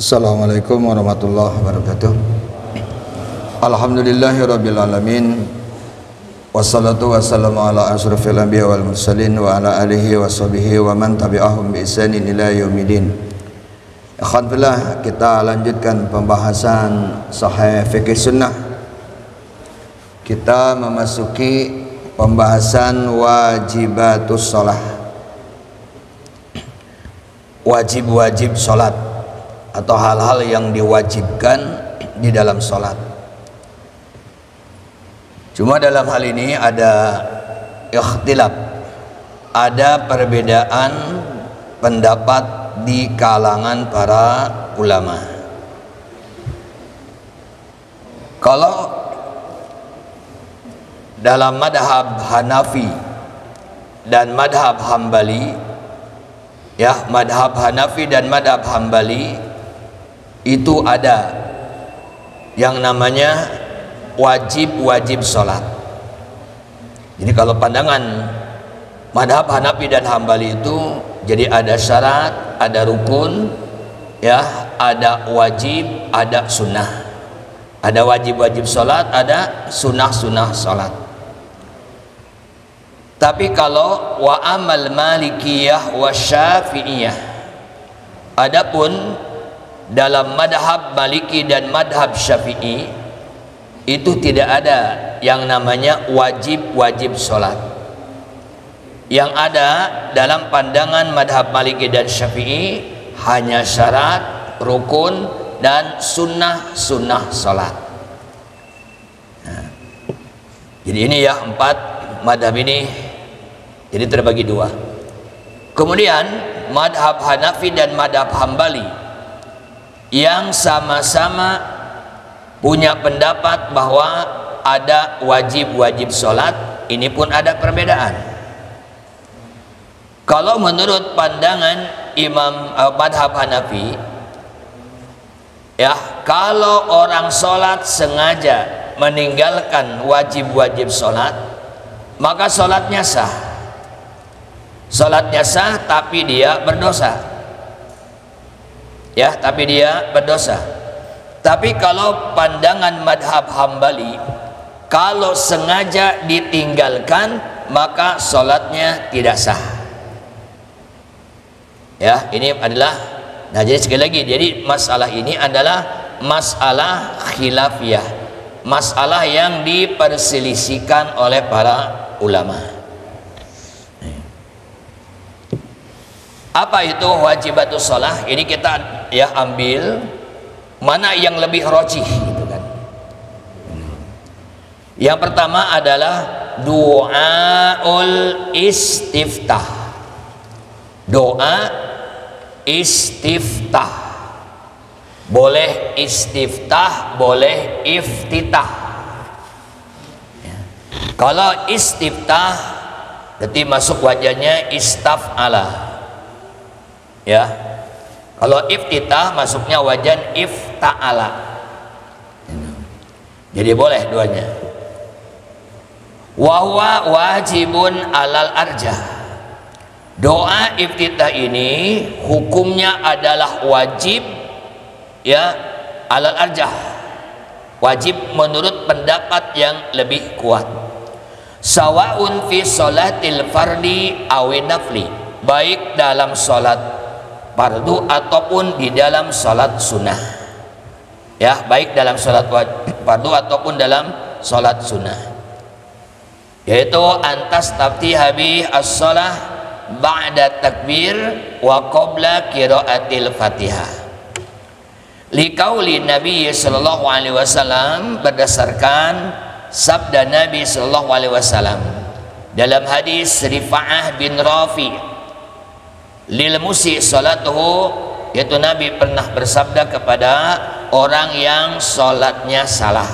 Assalamualaikum warahmatullahi wabarakatuh. Alhamdulillahirabbil alamin. Wassalatu wassalamu ala asyrafil anbiya wal mursalin wa ala alihi washabihi wa man tabi'ahum bi ihsanin ila yaumidin. Alhamdulillah, kita lanjutkan pembahasan Sahih Fikih Sunnah. Kita memasuki pembahasan wajibatus shalah. Wajib-wajib salat atau hal-hal yang diwajibkan di dalam sholat. Cuma dalam hal ini ada ikhtilaf, ada perbedaan pendapat di kalangan para ulama. Kalau dalam madhab Hanafi dan madhab Hambali, ya, madhab Hanafi dan madhab Hambali itu ada yang namanya wajib-wajib sholat. Jadi kalau pandangan madhab Hanafi dan Hambali itu, jadi ada syarat, ada rukun, ya, ada wajib, ada sunnah. Ada wajib-wajib sholat, ada sunnah-sunnah sholat. Tapi kalau wa amal malikiyah wa syafi'iyah, adapun dalam madhab Maliki dan madhab Syafi'i itu tidak ada yang namanya wajib-wajib sholat. Yang ada dalam pandangan madhab Maliki dan Syafi'i hanya syarat, rukun, dan sunnah-sunnah sholat. Nah, jadi ini ya, 4 madhab ini jadi terbagi 2. Kemudian madhab Hanafi dan madhab Hambali yang sama-sama punya pendapat bahwa ada wajib-wajib sholat, ini pun ada perbedaan. Kalau menurut pandangan Imam madhab Hanafi, ya, kalau orang sholat sengaja meninggalkan wajib-wajib sholat, maka sholatnya sah. Sholatnya sah, tapi dia berdosa. Ya, tapi dia berdosa. Tapi kalau pandangan madhab Hambali, kalau sengaja ditinggalkan maka sholatnya tidak sah. Ya, ini adalah, nah jadi sekali lagi, jadi masalah ini adalah masalah khilafiyah, masalah yang diperselisihkan oleh para ulama. Apa itu wajibatus shalah? Ini kita ya ambil mana yang lebih rajih gitu kan. Yang pertama adalah doaul istiftah. Doa istiftah. Boleh istiftah, boleh iftitah. Ya. Kalau istiftah berarti masuk wajahnya istaf'ala. Ya, kalau iftitah masuknya wajan ifta'ala. Jadi boleh duanya. Wa huwa wajibun alal arjah. Doa iftitah ini hukumnya adalah wajib, ya, alal arjah. Wajib menurut pendapat yang lebih kuat. Sawaun fi sholatil fardi awin nafli, baik dalam sholat fardu ataupun di dalam sholat sunnah. Ya, baik dalam sholat fardu ataupun dalam sholat sunnah. Yaitu antas taftiha bi as-shalah ba'da takbir wa qabla qiraatil fatihah. Liqauli Nabi sallallahu alaihi wasallam, berdasarkan sabda Nabi sallallahu alaihi wasallam dalam hadis Rifa'ah bin Rafi' lil musi salatuhu, yaitu Nabi pernah bersabda kepada orang yang sholatnya salah,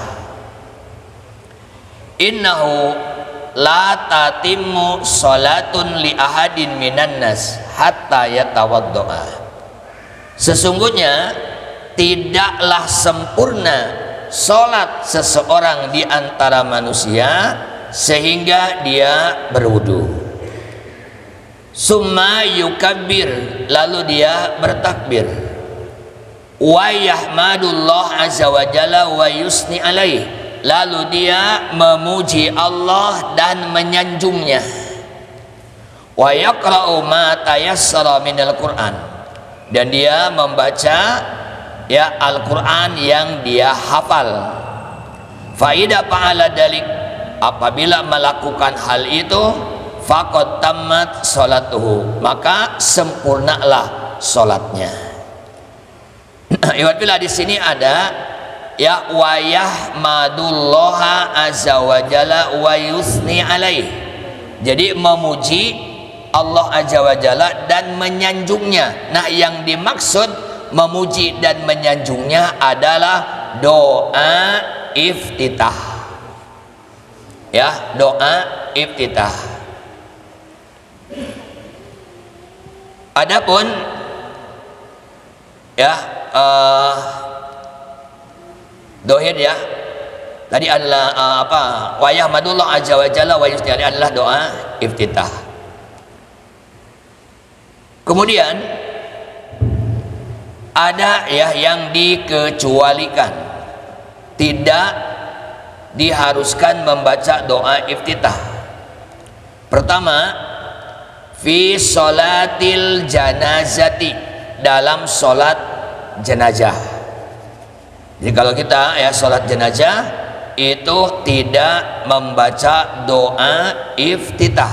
innahu la tatimmu salatun li ahadin minan nas hatta yatawaddoa. Sesungguhnya tidaklah sempurna sholat seseorang di antara manusia sehingga dia berwudu. Summa yukabbir, lalu dia bertakbir. Wa yahmadullah azza wa jalla wa yusni alaih, lalu dia memuji Allah dan menyanjungnya. Wa yaqra'u ma tayassara minal Qur'an, dan dia membaca ya Al-Qur'an yang dia hafal. Fa idza fa'ala dalik, apabila melakukan hal itu, faqad tammat salatuhu, maka sempurnalah salatnya. Iwatbillah, di sini ada ya wa yahmadullaha azza wa jalla wa yusni alaih. Jadi memuji Allah azza wa jalla dan menyanjungnya. Nah, yang dimaksud memuji dan menyanjungnya adalah doa iftitah. Ya, doa iftitah. Adapun ya dohir ya tadi adalah wa yahmadullah azza wa jalla wa yusni alaih adalah doa iftitah. Kemudian ada ya yang dikecualikan, tidak diharuskan membaca doa iftitah. Pertama, fi sholatil janazati, dalam sholat jenazah. Jadi kalau kita ya sholat jenazah itu tidak membaca doa iftitah.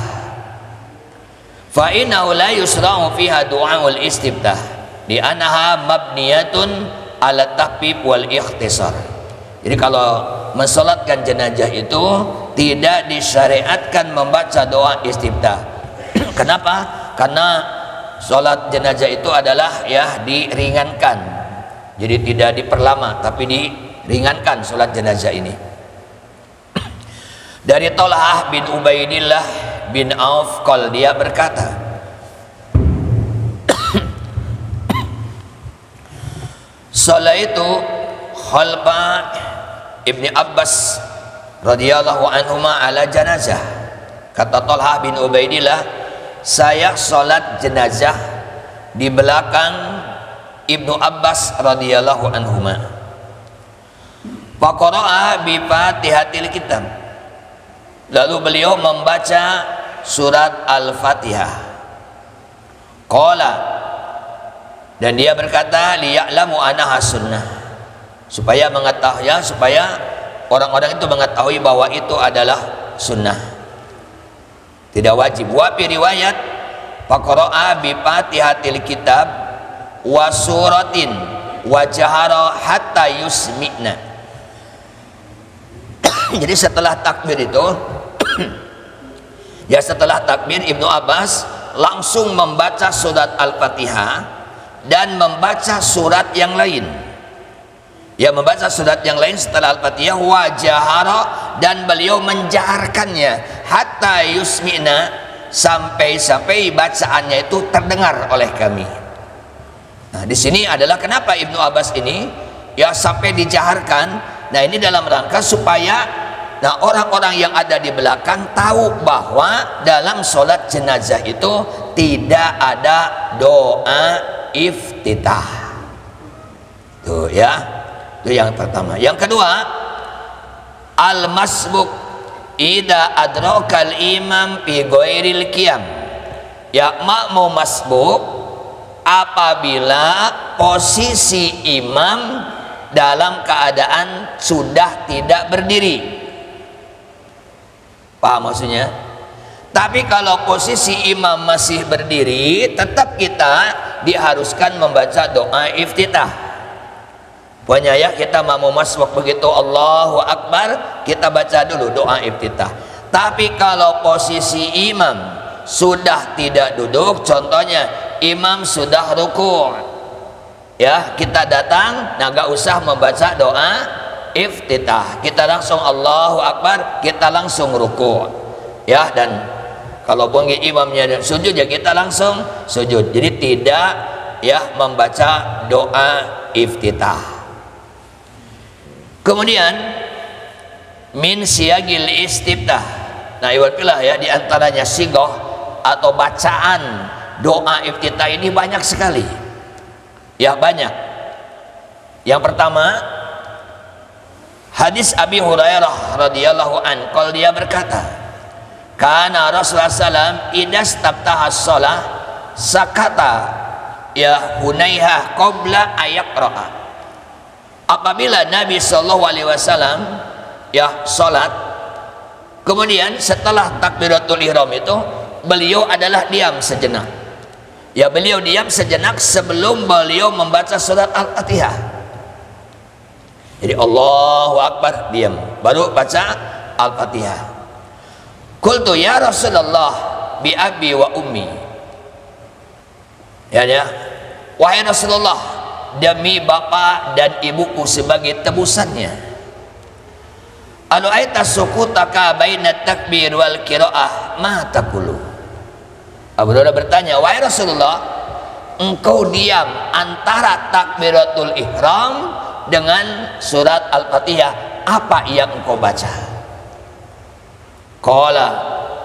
Fa innahu la yusra'u fiha du'aul istiftah di annaha mabniyatun ala tahbib wal ikhtisar. Jadi kalau mensolatkan jenazah itu tidak disyariatkan membaca doa istiftah. Kenapa? Karena sholat jenazah itu adalah ya diringankan, jadi tidak diperlama tapi diringankan sholat jenazah ini. Dari Tolhah bin Ubaidillah bin Auf qol, dia berkata, sholaitu khalfa Ibni Abbas radhiyallahu anhuma ala janazah. Kata Tolhah bin Ubaidillah, saya sholat jenazah di belakang Ibnu Abbas radhiyallahu anhuma. Faqara'a bi Fatihatil Kitab, lalu beliau membaca surat Al-Fatihah. Qala, dan dia berkata, liya'lamu annaha sunnah, supaya mengetahui, supaya orang-orang itu mengetahui bahwa itu adalah sunnah, tidak wajib. Wa fi riwayat faqara'a bi Fatihatil Kitab wa suratin wa jahara hatta yusmi'na. Jadi setelah takbir itu ya setelah takbir Ibnu Abbas langsung membaca surat Al-Fatihah dan membaca surat yang lain. Ya, membaca surat yang lain setelah Al-Fatihah, wa jahara, dan beliau menjaharkannya, hatta yusmi'na, sampai bacaannya itu terdengar oleh kami. Nah, di sini adalah kenapa Ibnu Abbas ini ya sampai dijaharkan. Nah, ini dalam rangka supaya orang-orang yang ada di belakang tahu bahwa dalam sholat jenazah itu tidak ada doa iftitah. Tuh ya. Itu yang pertama. Yang kedua, al-masbuk idza adrakal imam fi ghairil qiyam. Ya, makmum masbuk apabila posisi imam dalam keadaan sudah tidak berdiri. Paham maksudnya? Tapi kalau posisi imam masih berdiri, tetap kita diharuskan membaca doa iftitah. Pokoknya ya, kita mau masbuk begitu Allahu Akbar, kita baca dulu doa iftitah. Tapi kalau posisi imam sudah tidak duduk, contohnya imam sudah ruku', ya kita datang, nah gak usah membaca doa iftitah, kita langsung Allahu Akbar, kita langsung ruku', ya. Dan kalau imamnya sujud, ya kita langsung sujud. Jadi tidak ya membaca doa iftitah. Kemudian min siyagil istiftah. Nah, iwalpilah ya, di antaranya sigoh atau bacaan doa iftitah ini banyak sekali. Ya, banyak. Yang pertama, hadis Abi Hurairah radhiyallahu an, kalau dia berkata, kana Rasulullah sallam idas tabtahas shalah sakata ya hunaiha qabla ayaqra'a. Apabila Nabi sallallahu alaihi wasallam ya salat, kemudian setelah takbiratul ihram itu beliau adalah diam sejenak. Ya, beliau diam sejenak sebelum beliau membaca surat Al-Fatihah. Jadi Allahu Akbar, diam, baru baca Al-Fatihah. Qultu ya Rasulullah bi abi wa ummi. Ya, wahai Rasulullah, demi bapa dan ibuku sebagai tebusannya. Alu'aita sukutaka baina takbir wal qiraah ma taqulu. Abu Hurairah bertanya, wahai Rasulullah, engkau diam antara takbiratul ihram dengan surat Al-Fatihah, apa yang engkau baca? Qala,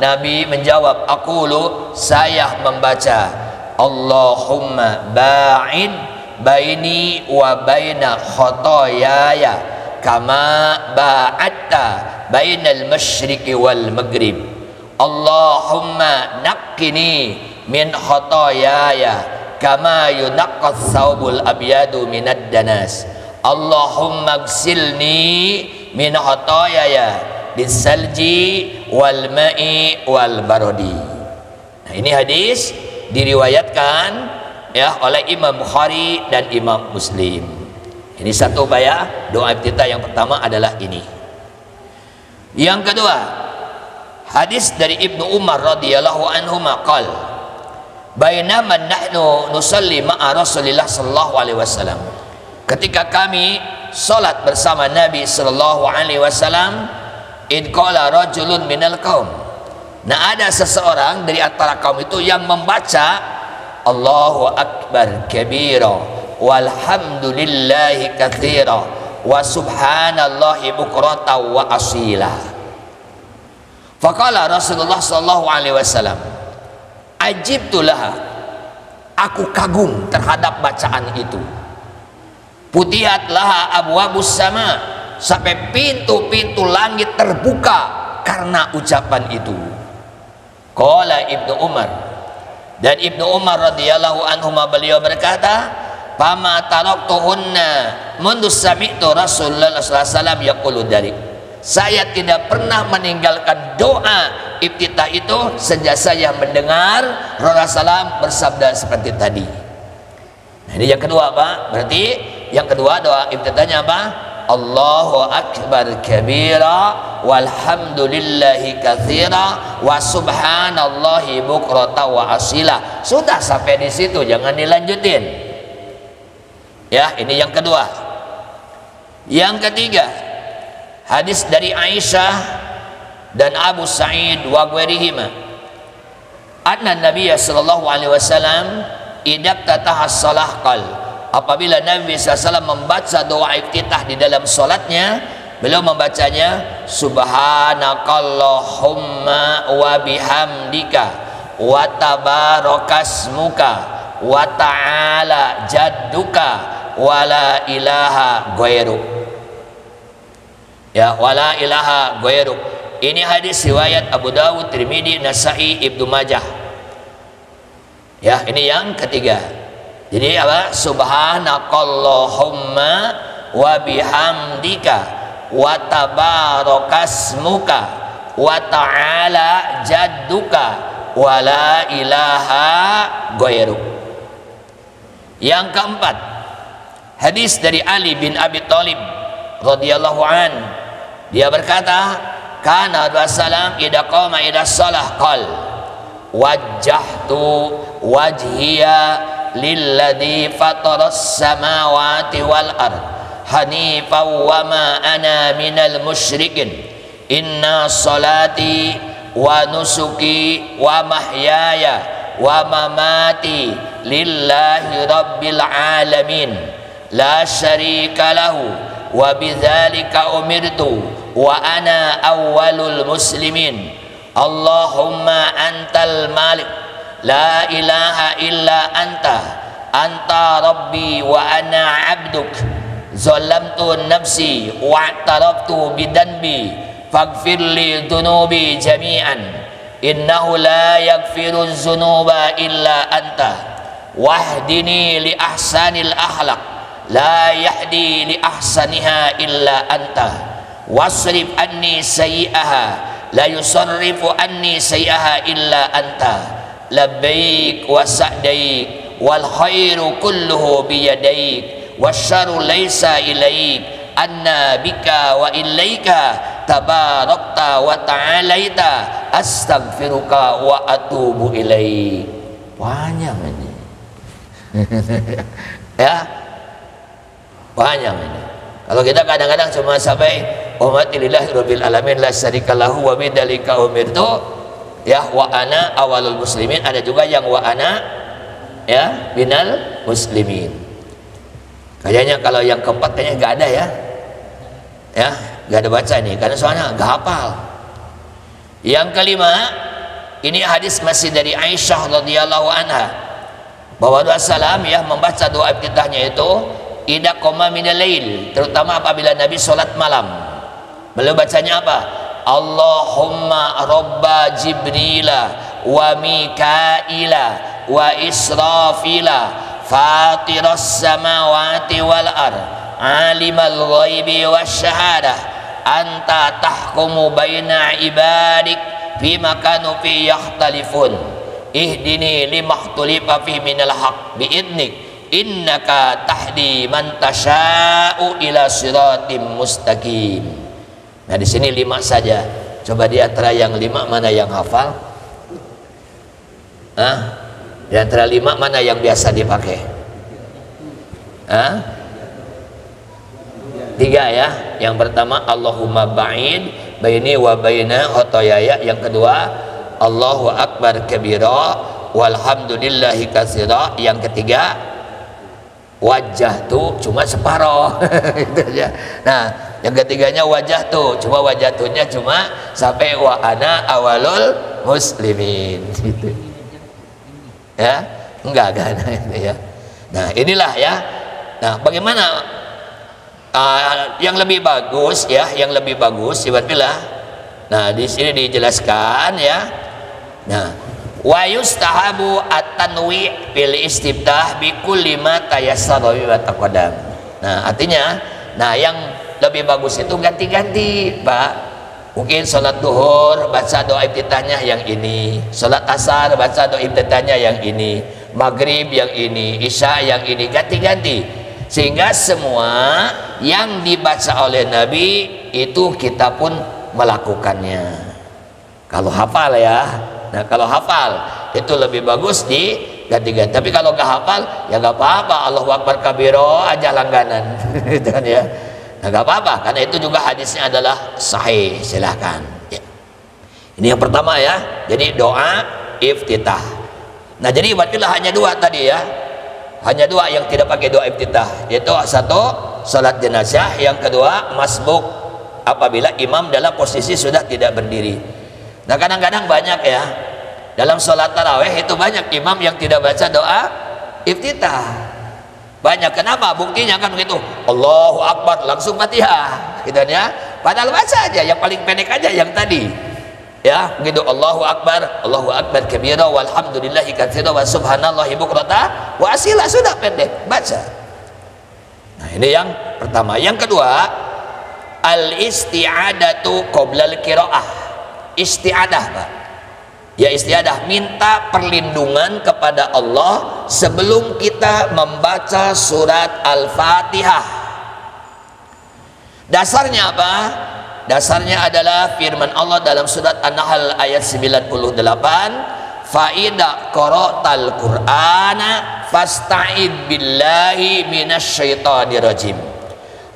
Nabi menjawab, aqulu, saya membaca Allahumma ba'id baini wa baina khotoyaya kama ba'atta bainal masyriqi wal maghrib. Allahumma naqqini min khotoyaya kama yunaqqas thawbul abyadu minad danas. Allahumma gsilni min khotoyaya bisalji wal ma'i wal barodi. Nah, ini hadis diriwayatkan ya oleh Imam Bukhari dan Imam Muslim. Ini satu doa iftitah yang pertama adalah ini. Yang kedua, hadis dari Ibnu Umar radhiyallahu anhu maqal, bainama nahnu nusalli ma'a Rasulillah sallallahu alaihi wasallam. Ketika kami salat bersama Nabi sallallahu alaihi wasallam, id qala rajulun minal qaum. Nah, ada seseorang dari antara kaum itu yang membaca Allahu akbar kabira walhamdulillahi katsira wa subhanallahi bukratan wa asila. Faqala Rasulullah sallallahu alaihi wasallam, ajibtu laha, aku kagum terhadap bacaan itu. Putihat laha abwabus sama, sampai pintu-pintu langit terbuka karena ucapan itu. Qala Ibnu Umar, dan Ibnu Umar radhiyallahu anhu beliau berkata, fama taraktuhunna mundu sami'tu Rasulullah sallallahu alaihi wasallam yaqulu dari, saya tidak pernah meninggalkan doa iftitah itu sejak saya mendengar Rasulullah SAW bersabda seperti tadi. Nah, ini yang kedua, Pak. Berarti yang kedua doa iftitahnya apa? Allahu akbar kabira walhamdulillahi katsira wa subhanallahi bukrata wa asila. Sudah sampai di situ, jangan dilanjutin. Ya, ini yang kedua. Yang ketiga, hadis dari Aisyah dan Abu Sa'id wa ghairihima, anna Nabi sallallahu alaihi wasallam idab tatahas salah qal, apabila Nabi SAW membaca doa iftitah di dalam salatnya, beliau membacanya subhanakallahumma wa bihamdika wa tabarakasmuka wa ta'ala jadduka wa la ilaha ghairuk. Ya, wala ilaha ghairuk. Ini hadis riwayat Abu Dawud, Tirmidzi, Nasa'i, Ibnu Majah. Ya, ini yang ketiga. Jadi apa? Subhanakallahumma wa bihamdika wa tabarakasmuka wa ta'ala jadduka wa la ilaha ghairuk. Yang keempat, hadis dari Ali bin Abi Thalib radhiyallahu an, dia berkata, kana Rasulullah idza qama ila shalah qal wajjahtu wajhiya lilladzi fataras samawati wal ard hanifan wa ma ana minal musyrikin inna salati wa nusuki wa mahyaya wa mamati lillahi rabbil alamin la syarika lahu wa bidzalika umirtu wa ana awwalul muslimin. Allahumma antal malik la ilaha illa anta rabbi wa ana abduk, zalamtu nafsi wa i'taraftu bidanbi faghfir li dhunubi jami'an innahu la yaghfiru dzunuba illa anta wahdini li ahsanil akhlaq la yahdi li ahsaniha illa anta wasrif anni sayyi'aha la yusarrifu anni sayyi'aha illa anta labbaik wa sa'daik wal khairu kulluhu biyadaik wasyarru laisa ilaik anna bika wa ilaika tabarakta wa ta'alaita astaghfiruka wa atubu ilaik. Banyak ini. Ya, banyak ini. Kalau kita kadang-kadang cuma sampai ummatillahi rabbil alamin la syarikalahu wa bidzalika umirtu, ya, wa ana awalul muslimin. Ada juga yang wa ana, ya, binal muslimin. Kayaknya kalau yang keempat kayaknya nggak ada, ya, ya, nggak ada baca ini karena soalnya nggak hafal. Yang kelima, ini hadis masih dari Aisyah radhiyallahu anha bahwa Rasulullah ya membaca doa iftitahnya itu idza qama minal lail, terutama apabila Nabi sholat malam. Beliau bacanya apa? Allahumma robba Jibrila wa Mikaila wa Israfila fatiras samawati wal ard alimal ghaibi wasyahadah anta tahkumu baina ibadik bima kanu fi yakhtalifun ihdini limakhtalifa fi minal haq biidnik innaka tahdi man tasya'u ila siratim mustaqim. Nah, di sini 5 saja. Coba di antara yang 5 mana yang hafal? Di antara 5 mana yang biasa dipakai? 3 ya. Yang pertama Allahumma ba'id baini wa baina khotoyaya. Yang kedua Allahu akbar kabira walhamdulillahi katsira. Yang ketiga wajah tuh cuma separoh. Itu aja. Nah, yang ketiganya wajah tuh cuma wajah tuhnya cuma sampai wa ana awalul muslimin gitu. Ya, enggak kan itu ya. Nah, inilah ya. Nah, bagaimana yang lebih bagus ya, yang lebih bagus ibaratnya. Nah, di sini dijelaskan ya. Nah, wa yustahabu at-tanwi' bil istiftah bi kulli ma tayassara wa taqaddam. Nah, artinya yang lebih bagus itu ganti-ganti, Pak. Mungkin salat duhur baca doa iftitahnya yang ini, salat asar baca doa iftitahnya yang ini, maghrib yang ini, isya yang ini, ganti-ganti. Sehingga semua yang dibaca oleh Nabi itu kita pun melakukannya. Kalau hafal ya. Nah, kalau hafal itu lebih bagus di ganti-ganti. Tapi kalau nggak hafal ya nggak apa-apa. Allahu akbar kabiro aja langganan, gitu kan ya. Nah, nggak apa-apa karena itu juga hadisnya adalah sahih. Silahkan. Ya. Ini yang pertama ya. Jadi doa iftitah. Nah, jadi ibaratnya hanya 2 tadi ya. Hanya 2 yang tidak pakai doa iftitah. Yaitu 1 salat jenazah, yang kedua masbuk apabila imam dalam posisi sudah tidak berdiri. Nah, kadang-kadang banyak ya dalam sholat taraweh itu banyak imam yang tidak baca doa iftitah. Banyak. Kenapa? Buktinya kan begitu. Allahu akbar langsung Fatihah, gitu ya. Padahal baca aja yang paling pendek aja yang tadi. Ya, begitu Allahu akbar kabira walhamdulillahi katsira wa subhanallahi bukrata wa asila, sudah pendek baca. Nah, ini yang pertama. Yang kedua, al isti'adatu qoblal qiraah. Istiadah, Pak. Ya, istiadah, minta perlindungan kepada Allah sebelum kita membaca surat Al-Fatihah. Dasarnya apa? Dasarnya adalah firman Allah dalam surat An-Nahl ayat 98, "Faida qara'tal Qur'ana fasta'id billahi minasyaitonir rajim."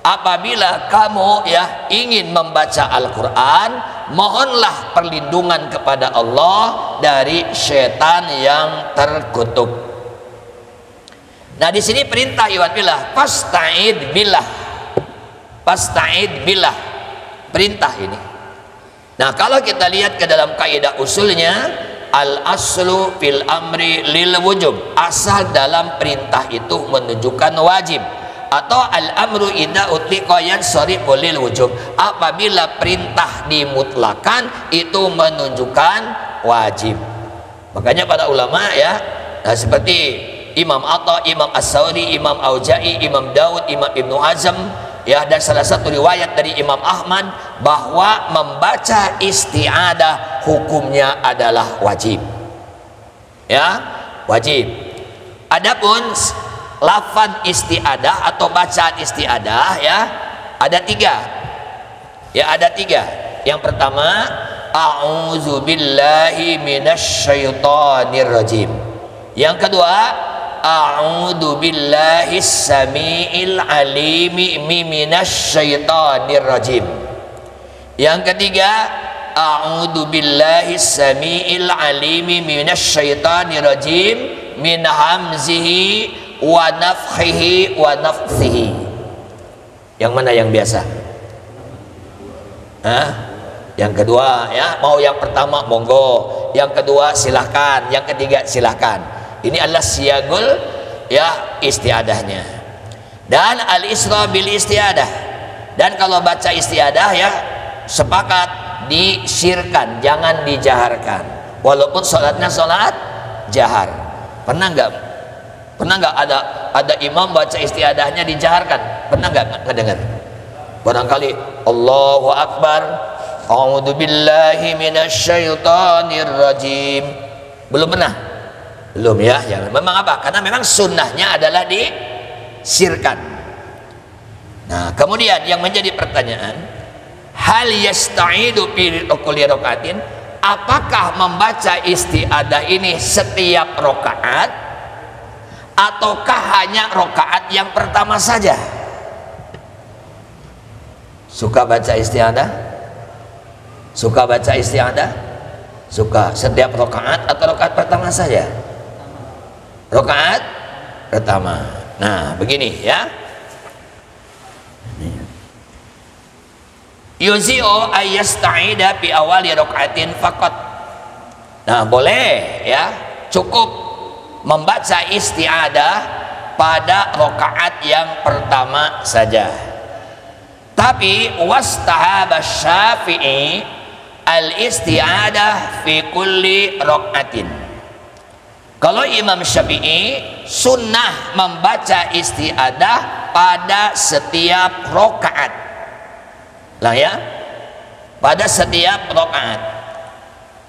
Apabila kamu ya ingin membaca Al-Qur'an, mohonlah perlindungan kepada Allah dari setan yang terkutuk. Nah, di sini perintah iwan billah, fasta'id billah. Fasta'id billah, perintah ini. Nah, kalau kita lihat ke dalam kaidah usulnya, al aslu fil amri lil wujub, asal dalam perintah itu menunjukkan wajib, atau al amru idza utliqa yansarifu lil wujub, apabila perintah dimutlakan itu menunjukkan wajib. Makanya para ulama ya, nah, seperti Imam Atta, Imam As-Sauri, Imam Auza'i, Imam Daud, Imam Ibnu Hazm ya, dan salah satu riwayat dari Imam Ahmad bahwa membaca isti'adah hukumnya adalah wajib. Ya, wajib. Adapun lafaz isti'adah atau bacaan isti'adah ya, ada tiga. Ya, ada tiga. Yang pertama, a'udzubillahi minasyaitonir rajim. Yang kedua, a'udzu billahi samiil alimi minasyaitonir rajim. Yang ketiga, a'udzu billahi samiil alimi minasyaitonir rajim min hamzihi wa nafthihi wa nafthihi. Yang mana yang biasa? Hah? Yang kedua ya, mau yang pertama monggo, yang kedua silahkan, yang ketiga silahkan. Ini adalah siyagul ya istiadahnya. Dan al isra bil istiadah, dan kalau baca istiadah ya sepakat disirkan, jangan dijaharkan, walaupun sholatnya sholat jahar. Pernah nggak ada imam baca istiadahnya dijaharkan? Pernah nggak dengar? Barangkali Allahu Akbar, a'udzu billahi minasyaitonir rajim. Belum pernah? Belum ya, ya. Memang apa? Karena memang sunnahnya adalah disirkan. Nah, kemudian yang menjadi pertanyaan, hal yasta'idu fi kulli rakaatin, apakah membaca isti'adah ini setiap rakaat ataukah hanya rakaat yang pertama saja? Suka baca isti'adah? Suka baca isti'adah? Suka setiap rakaat atau rakaat pertama saja? Rakaat pertama. Nah, begini ya. Yuzi'u ayyasta'ida fi awali rakaatin faqat. Nah, boleh ya, cukup membaca isti'adah pada rakaat yang pertama saja. Tapi wastahaba Syafi'i al isti'adah fi kulli rakaatin. Kalau Imam Syafi'i sunnah membaca isti'adah pada setiap rakaat. Lah ya, pada setiap rakaat.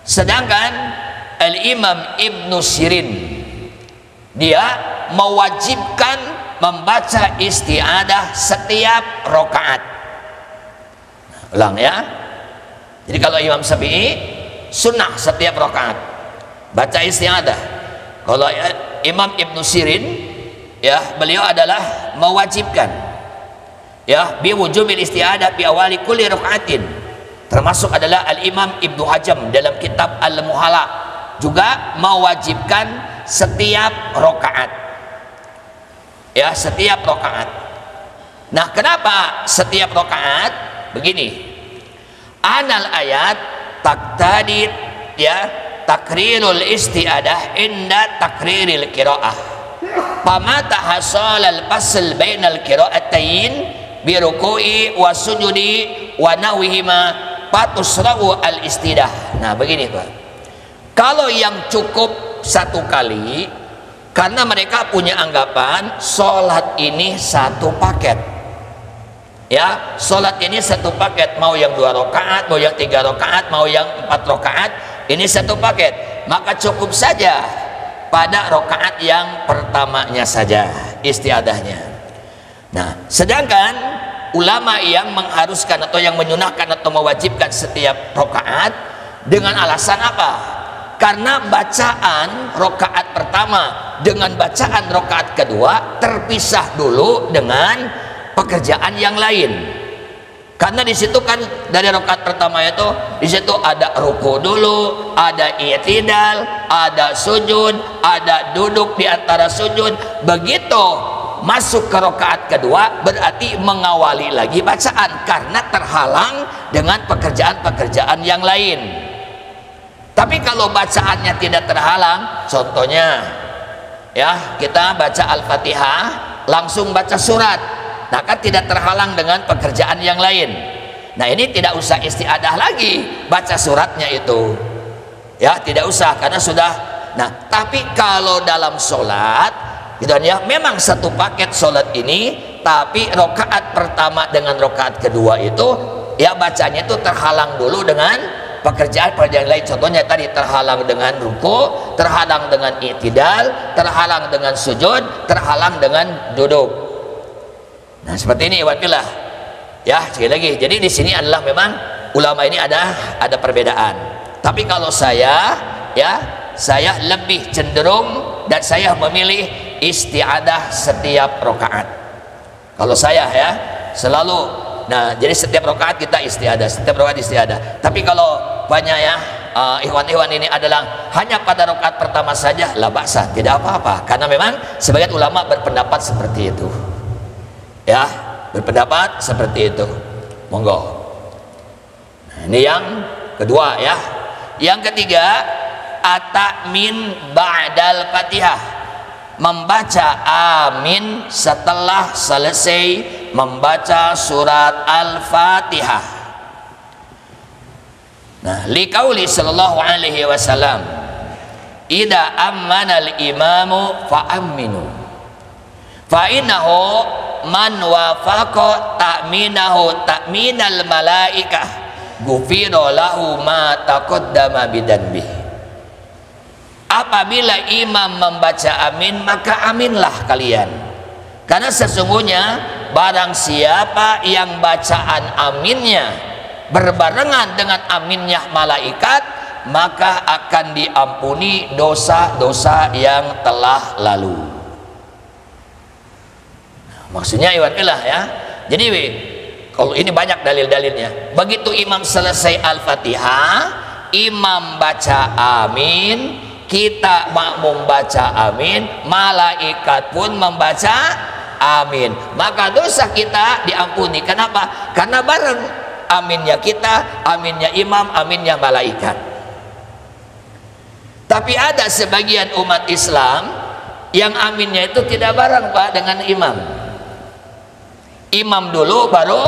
Sedangkan Al-Imam Ibnu Sirin dia mewajibkan membaca isti'adah setiap rakaat. Ulang ya. Jadi kalau Imam Syafi'i sunnah setiap rakaat baca isti'adah. Kalau Imam Ibnu Sirin ya, beliau adalah mewajibkan ya biwujubil isti'adah bi awali kulli rakaatin. Termasuk adalah Al-Imam Ibnu Hajam dalam kitab Al-Muhalla juga mewajibkan setiap rakaat. Ya, setiap rakaat. Nah, kenapa setiap rakaat? Begini, anal ayat taqtadi ya takrirul isti'adah inda takriril qiraah. Pamata hasal al fasl bainal qira'atain bi ruku'i wa sujudi wa nahwihima fatusra'u al istidah. Nah, begini Pak, kalau yang cukup satu kali, karena mereka punya anggapan sholat ini satu paket ya, sholat ini satu paket, mau yang 2 rakaat, mau yang 3 rakaat, mau yang 4 rakaat, ini satu paket, maka cukup saja pada rakaat yang pertamanya saja istiadahnya. Nah, sedangkan ulama yang mengharuskan atau yang menyunahkan atau mewajibkan setiap rakaat dengan alasan apa? Karena bacaan rakaat pertama dengan bacaan rakaat kedua terpisah dulu dengan pekerjaan yang lain. Karena di situ kan dari rakaat pertama itu di situ ada ruku dulu, ada i'tidal, ada sujud, ada duduk di antara sujud. Begitu masuk ke rakaat kedua berarti mengawali lagi bacaan karena terhalang dengan pekerjaan-pekerjaan yang lain. Tapi kalau bacaannya tidak terhalang, contohnya ya kita baca Al-Fatihah langsung baca surat, nah kan tidak terhalang dengan pekerjaan yang lain. Nah ini tidak usah istiadah lagi baca suratnya itu, ya tidak usah karena sudah. Nah tapi kalau dalam sholat gitu ya, memang satu paket sholat ini, tapi rakaat pertama dengan rakaat kedua itu ya bacanya itu terhalang dulu dengan pekerjaan lain. Contohnya tadi terhalang dengan ruku, terhalang dengan i'tidal, terhalang dengan sujud, terhalang dengan duduk. Nah seperti ini ikhwanillah ya. Sekali lagi, jadi di sini adalah memang ulama ini ada perbedaan. Tapi kalau saya ya, saya lebih cenderung dan saya memilih isti'adah setiap rakaat. Kalau saya ya selalu. Nah jadi setiap rakaat kita istiadah, setiap rakaat istiadah. Tapi kalau banyak ya ikhwan-ikhwan ini adalah hanya pada rakaat pertama saja, la ba'sa, tidak apa-apa, karena memang sebagian ulama berpendapat seperti itu ya, berpendapat seperti itu, monggo. Nah, ini yang kedua ya. Yang ketiga, at-ta'min ba'dal Fatihah, membaca amin setelah selesai membaca surat Al-Fatihah. Nah, liqauli sallallahu alaihi wasallam, "Idza ammana al-imamu fa'aminu, fa innahu man wafaqa ta'minahu ta'minal malaikah, ghufira lahu ma taqaddama bidanbi." Apabila imam membaca amin, maka aminlah kalian, karena sesungguhnya barang siapa yang bacaan aminnya berbarengan dengan aminnya malaikat, maka akan diampuni dosa-dosa yang telah lalu. Maksudnya ikhwanillah ya. Jadi kalau ini banyak dalil-dalilnya. Begitu imam selesai Al-Fatihah, imam baca amin, kita makmum baca amin, malaikat pun membaca amin, maka dosa kita diampuni. Kenapa? Karena bareng aminnya kita, aminnya imam, aminnya malaikat. Tapi ada sebagian umat Islam yang aminnya itu tidak bareng Pak dengan imam. Imam dulu baru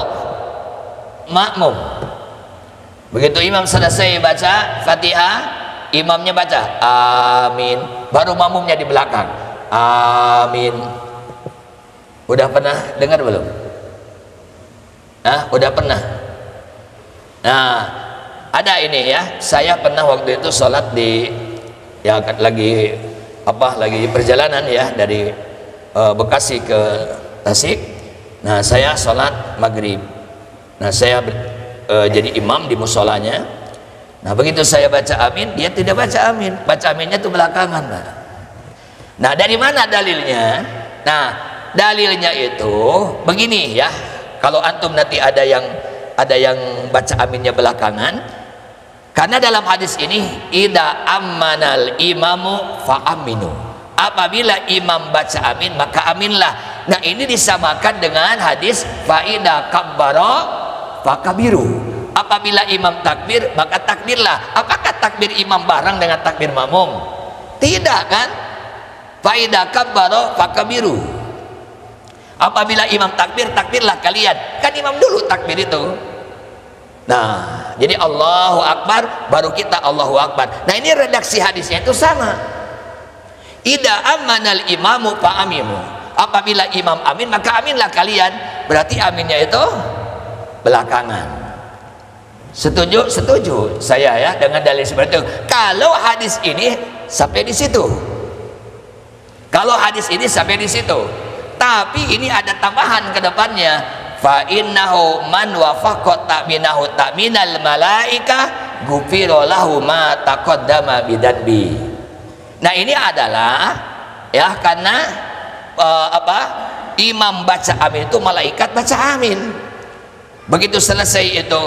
makmum. Begitu imam selesai baca Fatihah, imamnya baca amin, baru makmumnya di belakang amin. Udah pernah dengar belum? Udah pernah. Nah ada ini ya, saya pernah waktu itu sholat di ya lagi perjalanan ya dari Bekasi ke Tasik. Nah saya sholat maghrib. Nah saya jadi imam di musolanya. Nah begitu saya baca amin, dia tidak baca amin, baca aminnya itu belakangan. Nah dari mana dalilnya? Nah dalilnya itu begini ya, kalau antum nanti ada yang baca aminnya belakangan, karena dalam hadis ini idza ammanal imamu fa aminu, apabila imam baca amin maka aminlah. Nah ini disamakan dengan hadis fa idza kabbara fakabiru, apabila imam takbir maka takbirlah. Apakah takbir imam bareng dengan takbir makmum? Tidak kan? Fa idza kabbara fakabiru, apabila imam takbir, takbirlah kalian. Kan imam dulu takbir itu. Nah jadi Allahu Akbar baru kita Allahu Akbar. Nah ini redaksi hadisnya itu sama. Idza amanal imamu fa amimu, apabila imam amin maka aminlah kalian. Berarti aminnya itu belakangan. Setuju? Setuju saya ya dengan dalil seperti itu. Kalau hadis ini sampai di situ, kalau hadis ini sampai di situ. Tapi ini ada tambahan ke depannya, fa innahu man wafaqa ta'minahu ta'minal malaika ghufira lahu ma taqaddama bidanbi. Nah ini adalah ya karena imam baca amin itu malaikat baca amin. Begitu selesai itu,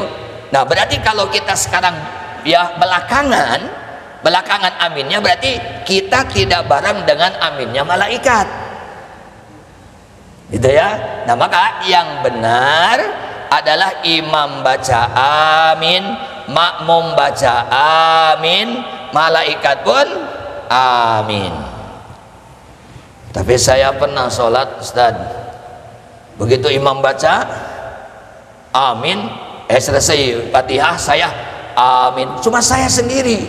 nah berarti kalau kita sekarang ya belakangan aminnya, berarti kita tidak bareng dengan aminnya malaikat. Gitu ya. Nah, maka yang benar adalah imam baca amin, makmum baca amin, malaikat pun amin. Tapi saya pernah sholat, Ustaz, begitu imam baca amin, selesai Fatihah saya amin, cuma saya sendiri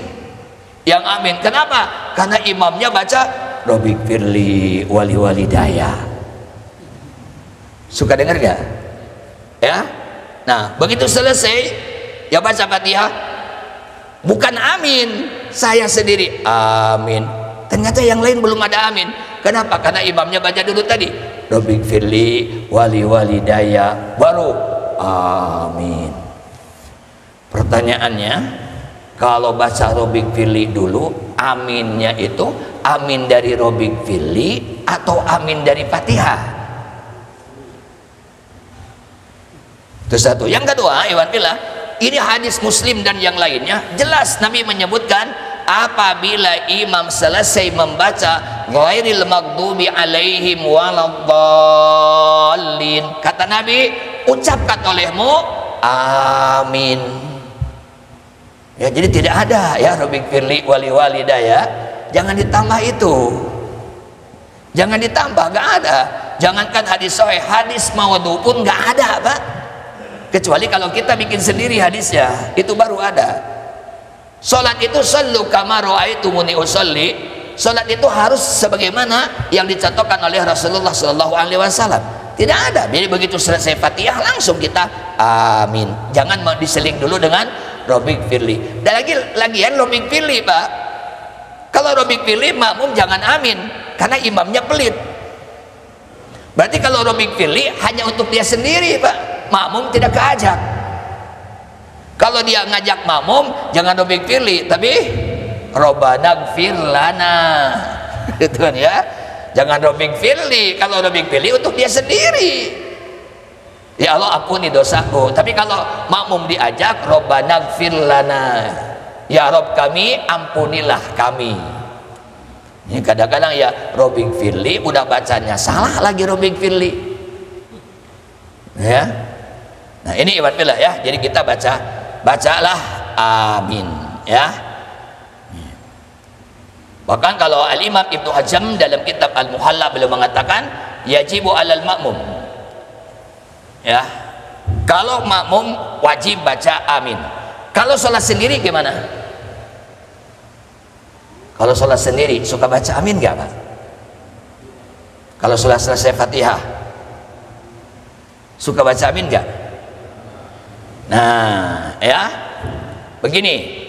yang amin. Kenapa? Karena imamnya baca Robbik firli wali walidaya. Suka dengar gak? Ya. Nah, begitu selesai ya baca Fatihah, bukan amin, saya sendiri amin. Ternyata yang lain belum ada amin. Kenapa? Karena imamnya baca dulu tadi Robbik firli wali walidaya, baru amin. Pertanyaannya, kalau baca Robbik firli dulu, aminnya itu amin dari Robbik firli atau amin dari Fatihah? Itu satu. Yang kedua, Iwan Billah, ini hadis Muslim dan yang lainnya jelas Nabi menyebutkan apabila imam selesai membaca ghairil maghdubi alaihim waladdallin, kata Nabi, ucapkan olehmu amin. Ya, jadi tidak ada ya Robbik firli wali walidaya, jangan ditambah itu, jangan ditambah, nggak ada. Jangankan hadis sahih, hadis maudhu pun nggak ada, Pak, kecuali kalau kita bikin sendiri hadisnya, itu baru ada. Salat itu sallu kama ra'aitumuni usolli, salat itu harus sebagaimana yang dicontohkan oleh Rasulullah SAW. Tidak ada. Jadi begitu selesai Fatihah langsung kita amin, jangan mau diseling dulu dengan Robbik firli. Dan lagian Robbik firli, Pak, kalau Robbik firli makmum jangan amin karena imamnya pelit. Berarti kalau Robbik firli hanya untuk dia sendiri, Pak, makmum tidak keajak. Kalau dia ngajak makmum jangan Robbik firli, tapi Robbana gfir lana, gitu kan ya. Jangan Robbik firli. Kalau Robbik firli untuk dia sendiri, ya Allah ampuni dosaku. Tapi kalau makmum diajak Robbana gfir lana, ya Rob kami ampunilah kami. Ini kadang-kadang ya Robbik firli udah bacanya salah lagi Robbik firli, ya. Nah, ini Iwan Billah ya. Jadi kita bacalah amin, ya. Bahkan kalau Al-Imam Ibnu Hazm dalam kitab Al-Muhalla beliau mengatakan yajibu alal makmum, ya, kalau makmum wajib baca amin. Kalau sholat sendiri gimana? Kalau sholat sendiri suka baca amin gak, Pak? Kalau sholat selesai Fatihah suka baca amin gak? Nah, ya, begini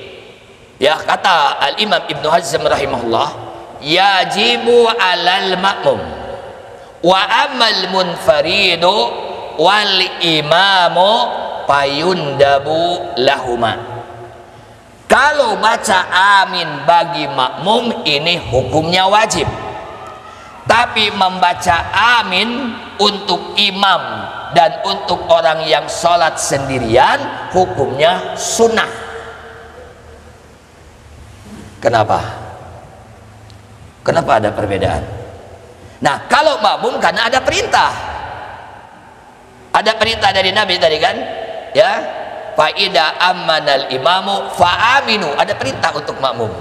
ya, kata Al-Imam Ibnu Hazm rahimahullah, yajibu alal makmum wa amal munfaridu wal imamu payundabu lahuma. Kalau baca amin bagi makmum ini hukumnya wajib, tapi membaca amin untuk imam dan untuk orang yang sholat sendirian hukumnya sunnah. Kenapa? Kenapa ada perbedaan? Nah, kalau makmum karena ada perintah, ada perintah dari Nabi tadi kan, ya, faida amanal imamu fa aminu, ada perintah untuk makmum.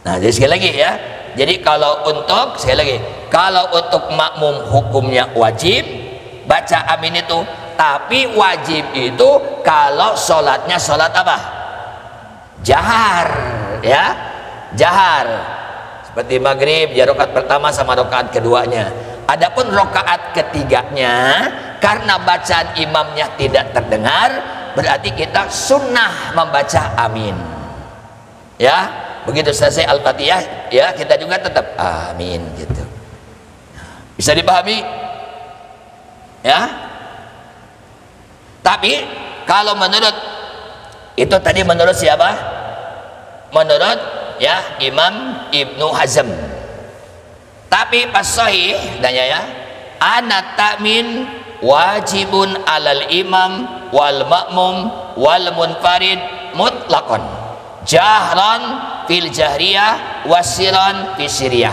Nah, jadi sekali lagi ya, jadi kalau untuk, sekali lagi, kalau untuk makmum hukumnya wajib baca amin itu, tapi wajib itu kalau sholatnya sholat apa? Jahar, ya, jahar, seperti maghrib ya, rakaat pertama sama rakaat keduanya. Adapun rakaat ketiganya karena bacaan imamnya tidak terdengar, berarti kita sunnah membaca amin, ya. Begitu selesai Al-Fatihah ya, kita juga tetap amin gitu. Bisa dipahami? Ya. Tapi kalau menurut itu tadi, menurut siapa? Menurut ya Imam Ibnu Hazm. Tapi pas sahih danya ya, ana ta'min wajibun alal imam wal makmum wal munfarid mutlaqan jahran fil jahriyah wasiran fi siriyah.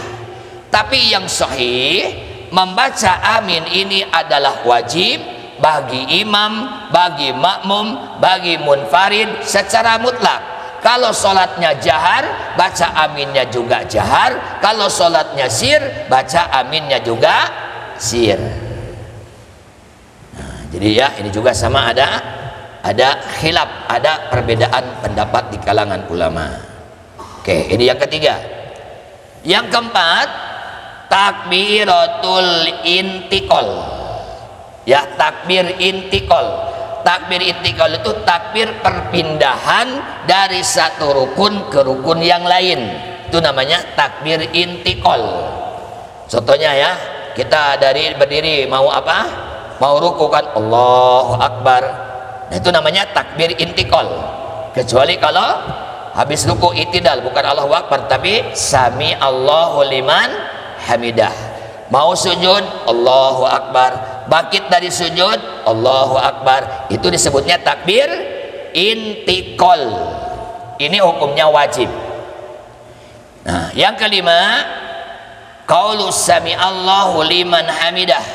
Tapi yang sahih, membaca amin ini adalah wajib bagi imam, bagi makmum, bagi munfarid secara mutlak. Kalau sholatnya jahar, baca aminnya juga jahar. Kalau sholatnya sir, baca aminnya juga sir. Nah, jadi ya ini juga sama ada khilaf, ada perbedaan pendapat di kalangan ulama. Oke, ini yang ketiga. Yang keempat, takbiratul intiqal. Ya, takbir intiqal. Takbir intiqal itu takbir perpindahan dari satu rukun ke rukun yang lain. Itu namanya takbir intiqal. Contohnya ya, kita dari berdiri mau apa? Mau ruku kan, Allahu Akbar. Nah, itu namanya takbir intiqal. Kecuali kalau habis ruku itidal, bukan Allahu Akbar tapi sami Allahu liman hamidah. Mau sujud, Allahu Akbar. Bangkit dari sujud, Allahu Akbar. Itu disebutnya takbir intiqal. Ini hukumnya wajib. Nah, yang kelima, qaulus sami Allahu liman hamidah.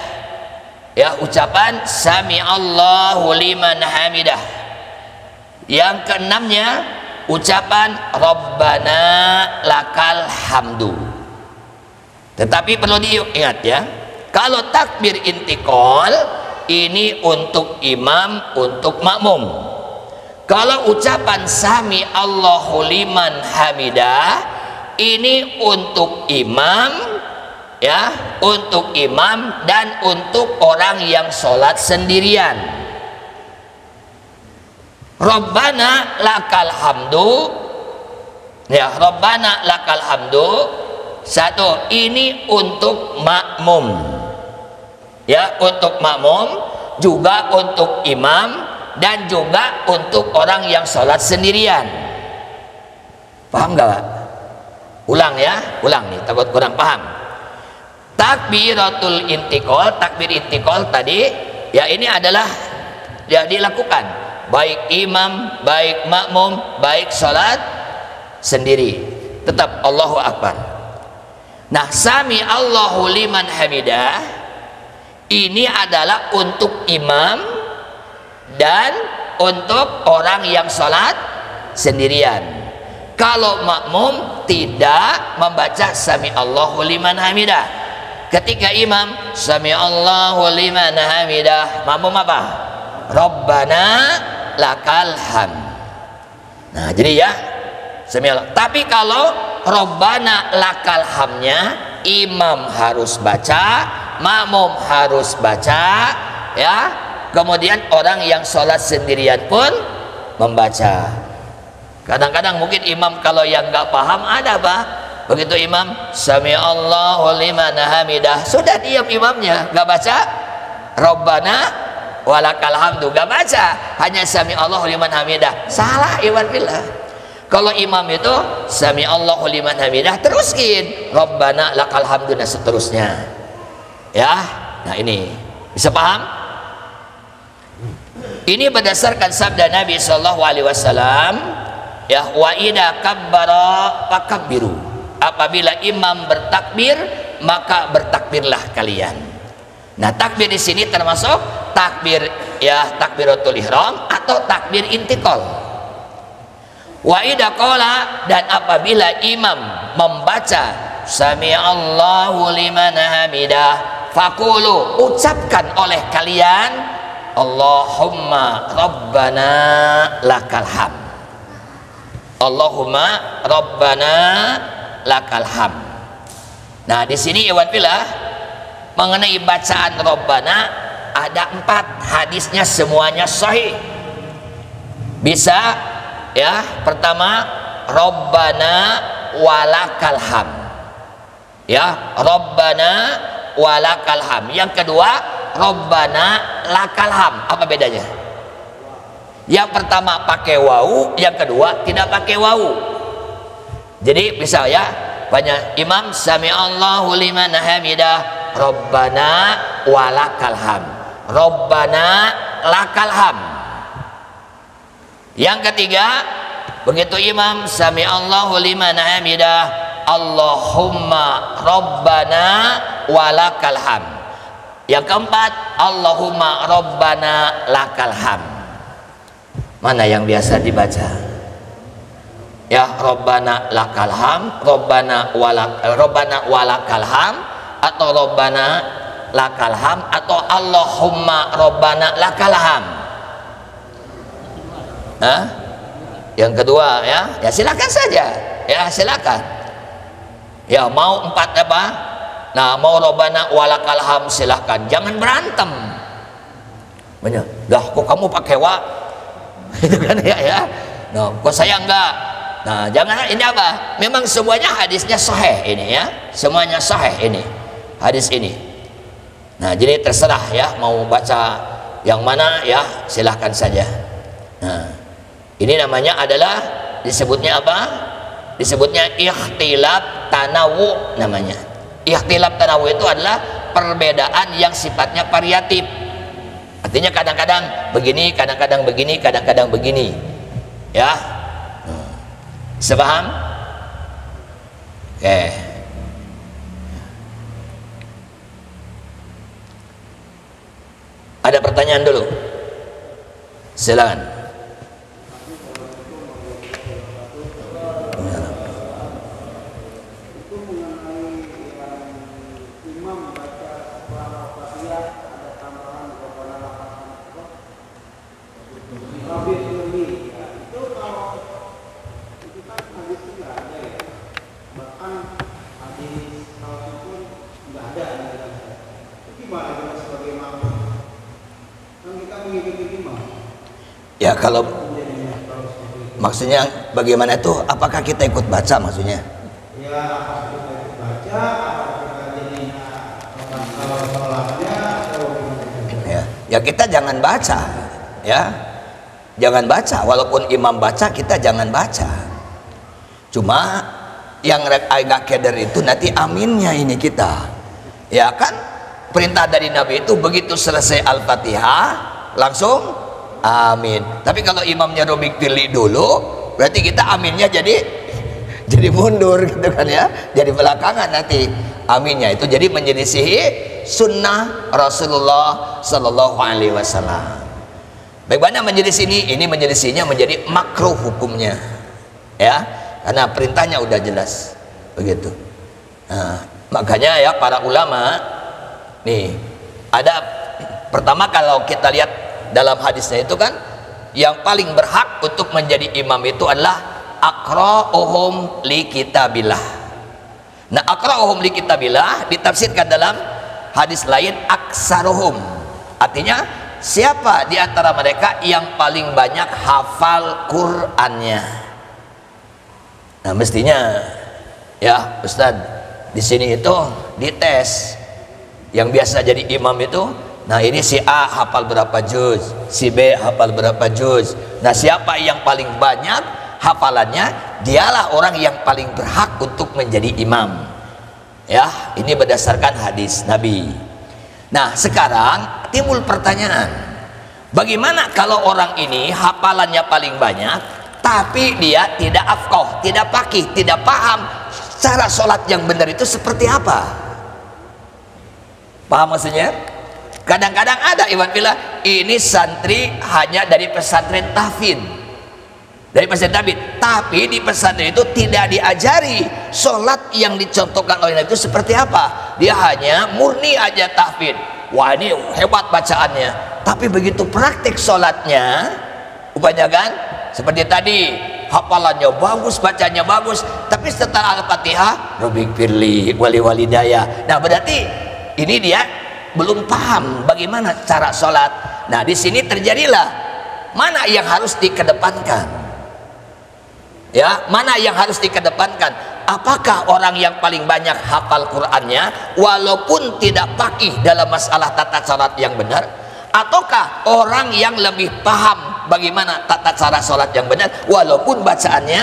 Ya, ucapan sami Allahu liman hamidah. Yang keenamnya, ucapan Rabbana lakal hamdu. Tetapi perlu diingat ya, kalau takbir intiqal ini untuk imam, untuk makmum. Kalau ucapan sami Allahu liman hamidah ini untuk imam ya, untuk imam dan untuk orang yang sholat sendirian. Rabbana lakal hamdu, ya, Rabbana lakal hamdu. Satu, ini untuk makmum. Ya, untuk makmum, juga untuk imam, dan juga untuk orang yang sholat sendirian. Paham gak Pak? Ulang ya, ulang nih, takut kurang paham. Takbiratul intiqal, takbir intiqal tadi, ya ini adalah ya dilakukan baik imam, baik makmum, baik sholat sendiri. Tetap Allahu Akbar. Nah, sami Allahu liman hamidah ini adalah untuk imam dan untuk orang yang sholat sendirian. Kalau makmum tidak membaca sami Allahu liman hamidah. Ketika imam sami Allahu liman hamidah, makmum apa? Rabbana lakal hamd. Nah, jadi ya sami Allah. Tapi kalau Rabbana lakal hamnya imam harus baca, makmum harus baca, ya. Kemudian orang yang sholat sendirian pun membaca. Kadang-kadang mungkin imam kalau yang nggak paham ada Pak. Begitu imam sami Allahu liman hamidah, sudah diam imamnya, nggak baca Rabbana walakal hamdu, nggak baca, hanya sami Allahu liman hamidah. Salah iwan billah. Kalau imam itu sami Allahu liman hamidah, teruskin Rabbana lakal hamdu dan seterusnya. Ya, nah ini bisa paham? Ini berdasarkan sabda Nabi SAW, ya, wa idza kabbara fakabbiru. Apabila imam bertakbir, maka bertakbirlah kalian. Nah, takbir di sini termasuk takbir ya takbiratul ihram atau takbir intiqal. Wa idza qala, dan apabila imam membaca sami Allahu liman hamidah, faqulu, ucapkan oleh kalian Allahumma rabbana lakal hamd. Allahumma rabbana lakal hamd. Nah, di sini iwan billah mengenai bacaan rabbana ada 4 hadisnya, semuanya sahih. Bisa ya, pertama Rabbana walakal hamd. Ya, Rabbana walakal hamd. Yang kedua Rabbana lakal hamd. Apa bedanya? Yang pertama pakai wawu, yang kedua tidak pakai wawu. Jadi bisa ya, banyak imam sami Allahu liman hamidah, Rabbana walakal hamd, Rabbana lakal hamd. Yang ketiga, begitu imam sami Allahu liman hamidah, Allahumma rabbana walakal ham. Yang keempat, Allahumma rabbana lakal ham. Mana yang biasa dibaca? Ya, rabbana lakal ham, rabbana walakal ham, atau rabbana lakal ham, atau Allahumma rabbana lakal ham. Hah? Yang kedua, ya silakan saja, ya silakan. Ya mau 4 apa? Nah, mau robbana walakal ham silakan, jangan berantem. Banyak, dah kok kamu pakai wa, itu kan ya. Nah, kok saya enggak. Nah, jangan, ini apa? Memang semuanya hadisnya sahih ini ya, semuanya sahih ini hadis ini. Nah, jadi terserah ya mau baca yang mana ya, silahkan saja. Nah, ini namanya adalah disebutnya apa? Disebutnya ikhtilaf tanawu namanya. Ikhtilaf tanawu itu adalah perbedaan yang sifatnya variatif. Artinya kadang-kadang begini, kadang-kadang begini, kadang-kadang begini. Ya. Sepaham? Oke. Ada pertanyaan dulu? Silakan. Ya, kalau maksudnya bagaimana itu, apakah kita ikut baca maksudnya? Ya, kita ikut baca, ya kita jangan baca, ya jangan baca. Walaupun imam baca, kita jangan baca. Cuma yang agak keder itu nanti aminnya ini kita, ya kan? Perintah dari Nabi itu begitu selesai Al-Fatihah langsung amin. Tapi kalau imamnya Robik pilih dulu, berarti kita aminnya jadi mundur gitu kan ya, jadi belakangan nanti aminnya itu, jadi menyelisihi sunnah Rasulullah Sallallahu Alaihi Wasallam. Bagaimana menyelisih ini menyelisihinya menjadi makruh hukumnya, ya, karena perintahnya udah jelas begitu. Nah, makanya ya para ulama nih, ada pertama kalau kita lihat dalam hadisnya itu kan, yang paling berhak untuk menjadi imam itu adalah aqra'uhum li kitabillah. Nah, aqra'uhum li kitabillah ditafsirkan dalam hadis lain aksaruhum. Artinya siapa di antara mereka yang paling banyak hafal Qur'annya. Nah, mestinya ya Ustaz, di sini itu dites. Yang biasa jadi imam itu, nah ini si A hafal berapa juz, si B hafal berapa juz. Nah, siapa yang paling banyak hafalannya, dialah orang yang paling berhak untuk menjadi imam. Ya, ini berdasarkan hadis Nabi. Nah, sekarang timbul pertanyaan, bagaimana kalau orang ini hafalannya paling banyak, tapi dia tidak afqah, tidak faqih, tidak paham cara sholat yang benar itu seperti apa? Paham maksudnya? Kadang-kadang ada Iwan bilang, ini santri hanya dari pesantren tahfidz, dari pesantren tahfidz, tapi di pesantren itu tidak diajari sholat yang dicontohkan oleh Nabi itu seperti apa. Dia hanya murni aja tahfidz. Wah, ini hebat bacaannya, tapi begitu praktik sholatnya, upanya kan seperti tadi, hafalannya bagus, bacanya bagus, tapi setelah Al-Fatihah Rabbik firli wali walidayah. Nah, berarti ini dia belum paham bagaimana cara sholat. Nah, di sini terjadilah mana yang harus dikedepankan, ya, mana yang harus dikedepankan. Apakah orang yang paling banyak hafal Qur'annya walaupun tidak faqih dalam masalah tata sholat yang benar, ataukah orang yang lebih paham bagaimana tata cara sholat yang benar walaupun bacaannya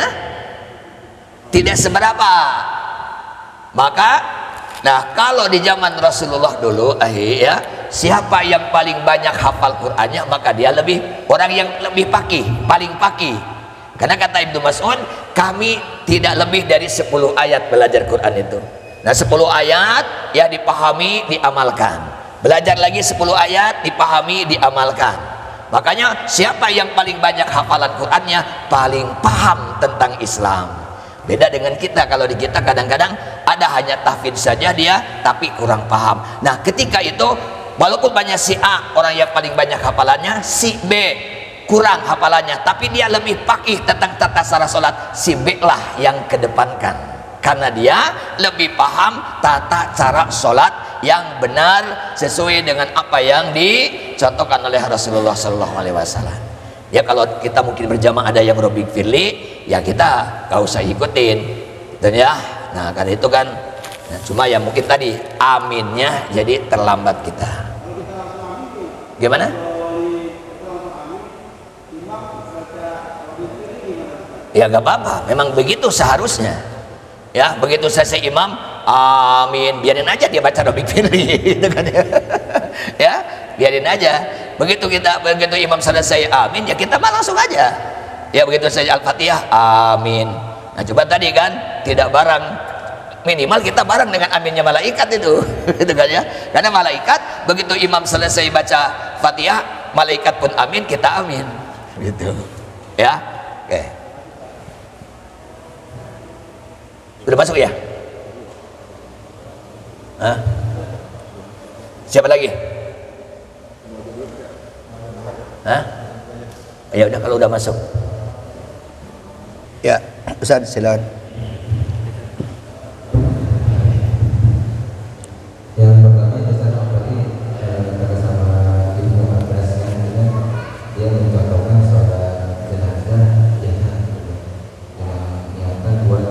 tidak seberapa? Maka nah, kalau di zaman Rasulullah dulu, ya, siapa yang paling banyak hafal Qur'annya, maka dia orang yang lebih faqih, paling faqih. Karena kata Ibnu Mas'ud, kami tidak lebih dari 10 ayat belajar Qur'an itu. Nah 10 ayat ya dipahami, diamalkan. Belajar lagi 10 ayat, dipahami, diamalkan. Makanya siapa yang paling banyak hafalan Qur'annya paling paham tentang Islam. Beda dengan kita, kalau di kita kadang-kadang ada hanya tahfidz saja dia tapi kurang paham. Nah ketika itu walaupun banyak si A orang yang paling banyak hafalannya, si B kurang hafalannya tapi dia lebih faqih tentang tata cara sholat, si B lah yang kedepankan karena dia lebih paham tata cara sholat yang benar sesuai dengan apa yang dicontohkan oleh Rasulullah SAW. Ya kalau kita mungkin berjamaah ada yang Robik Firli, ya kita gak usah ikutin dan ya, nah karena itu kan nah, cuma ya mungkin tadi aminnya jadi terlambat kita. Gimana? Ya gak apa-apa, memang begitu seharusnya. Ya begitu selesai imam amin, biarin aja dia baca Robik Firli gitu kan ya, biarin aja. Begitu imam selesai amin ya kita mah langsung aja ya, begitu selesai Al-Fatihah amin. Nah coba tadi kan tidak bareng, minimal kita bareng dengan aminnya malaikat itu gitu kan ya, karena malaikat begitu imam selesai baca Fatihah malaikat pun amin, kita amin gitu ya. Oke, udah masuk ya? Hah? Siapa lagi? Hah? Ya udah kalau udah masuk. Ya, Ustaz silakan. Yang pertama Ustaz tadi kata sama Ibnu Abbas yang dia mencontohkan sholat jenazah yang niatan buat